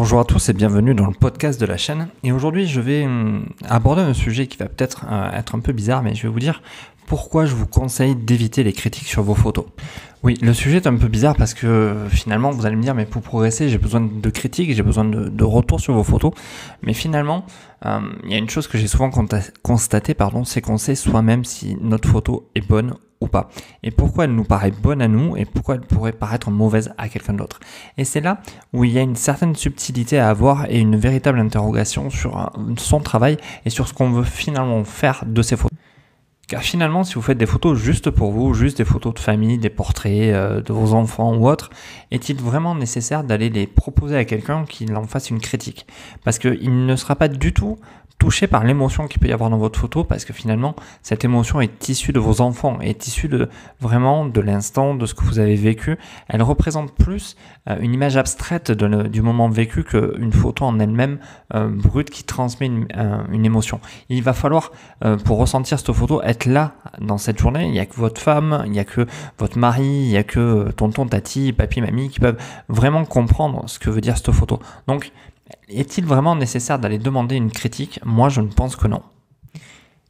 Bonjour à tous et bienvenue dans le podcast de la chaîne. Et aujourd'hui, je vais aborder un sujet qui va peut-être être un peu bizarre, mais je vais vous dire pourquoi je vous conseille d'éviter les critiques sur vos photos. Oui, le sujet est un peu bizarre parce que finalement, vous allez me dire, mais pour progresser, j'ai besoin de critiques, j'ai besoin de retours sur vos photos. Mais finalement, il y a une chose que j'ai souvent constatée, c'est qu'on sait soi-même si notre photo est bonne ou pas. Et pourquoi elle nous paraît bonne à nous et pourquoi elle pourrait paraître mauvaise à quelqu'un d'autre. Et c'est là où il y a une certaine subtilité à avoir et une véritable interrogation sur son travail et sur ce qu'on veut finalement faire de ces photos. Car finalement, si vous faites des photos juste pour vous, juste des photos de famille, des portraits de vos enfants ou autres, est-il vraiment nécessaire d'aller les proposer à quelqu'un qui en fasse une critique? Parce qu'il ne sera pas du tout touché par l'émotion qu'il peut y avoir dans votre photo, parce que finalement, cette émotion est issue de vos enfants, est issue de l'instant, de ce que vous avez vécu. Elle représente plus une image abstraite du moment vécu qu'une photo en elle-même brute qui transmet une émotion. Il va falloir, pour ressentir cette photo, être là dans cette journée. Il n'y a que votre femme, il n'y a que votre mari, il n'y a que tonton, tati, papy, mamie qui peuvent vraiment comprendre ce que veut dire cette photo. Donc, est-il vraiment nécessaire d'aller demander une critique? Moi, je ne pense que non.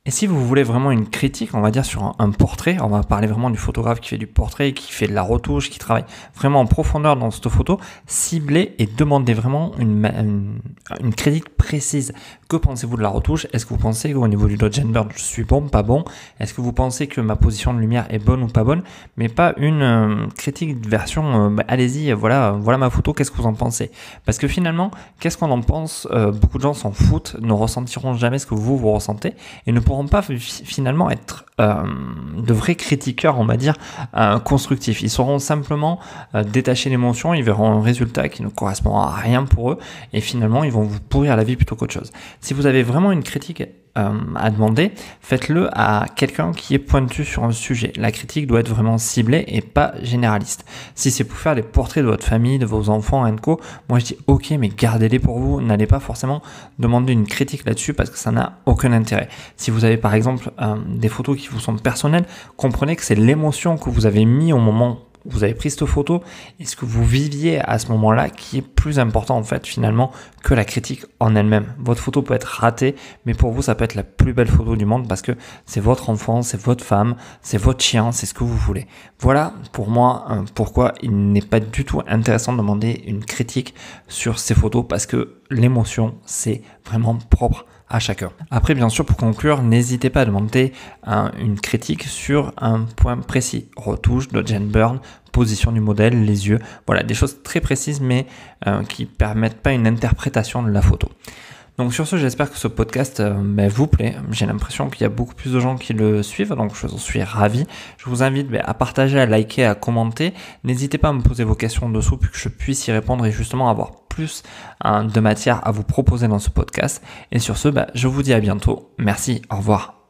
Et si vous voulez vraiment une critique, on va dire sur un portrait, on va parler vraiment du photographe qui fait du portrait, qui fait de la retouche, qui travaille vraiment en profondeur dans cette photo, ciblez et demandez vraiment une critique précise. Que pensez-vous de la retouche? Est-ce que vous pensez qu'au niveau du dodge and burn, je suis bon, pas bon? Est-ce que vous pensez que ma position de lumière est bonne ou pas bonne? Mais pas une critique de version, allez-y, voilà ma photo, qu'est-ce que vous en pensez? Parce que finalement, qu'est-ce qu'on en pense? Beaucoup de gens s'en foutent, ne ressentiront jamais ce que vous ressentez et ne pourront pas finalement être de vrais critiqueurs, on va dire, constructifs. Ils sauront simplement détacher l'émotion, ils verront un résultat qui ne correspond à rien pour eux et finalement ils vont vous pourrir la vie plutôt qu'autre chose. Si vous avez vraiment une critique à demander, faites-le à quelqu'un qui est pointu sur un sujet. La critique doit être vraiment ciblée et pas généraliste. Si c'est pour faire des portraits de votre famille, de vos enfants, &co, moi je dis ok, mais gardez-les pour vous. N'allez pas forcément demander une critique là-dessus parce que ça n'a aucun intérêt. Si vous avez par exemple des photos qui vous sont personnelles, comprenez que c'est l'émotion que vous avez mis au moment où vous avez pris cette photo et ce que vous viviez à ce moment-là qui est plus important en fait finalement que la critique en elle-même. Votre photo peut être ratée, mais pour vous ça peut être la plus belle photo du monde parce que c'est votre enfant, c'est votre femme, c'est votre chien, c'est ce que vous voulez. Voilà pour moi pourquoi il n'est pas du tout intéressant de demander une critique sur ces photos parce que l'émotion c'est vraiment propre à chacun. Après, bien sûr, pour conclure, n'hésitez pas à demander une critique sur un point précis. Retouche, dodge and burn, position du modèle, les yeux. Voilà, des choses très précises, mais qui permettent pas une interprétation de la photo. Donc sur ce, j'espère que ce podcast vous plaît. J'ai l'impression qu'il y a beaucoup plus de gens qui le suivent, donc je suis ravi. Je vous invite à partager, à liker, à commenter. N'hésitez pas à me poser vos questions dessous pour que je puisse y répondre et justement avoir plus de matière à vous proposer dans ce podcast. Et sur ce, je vous dis à bientôt. Merci, au revoir.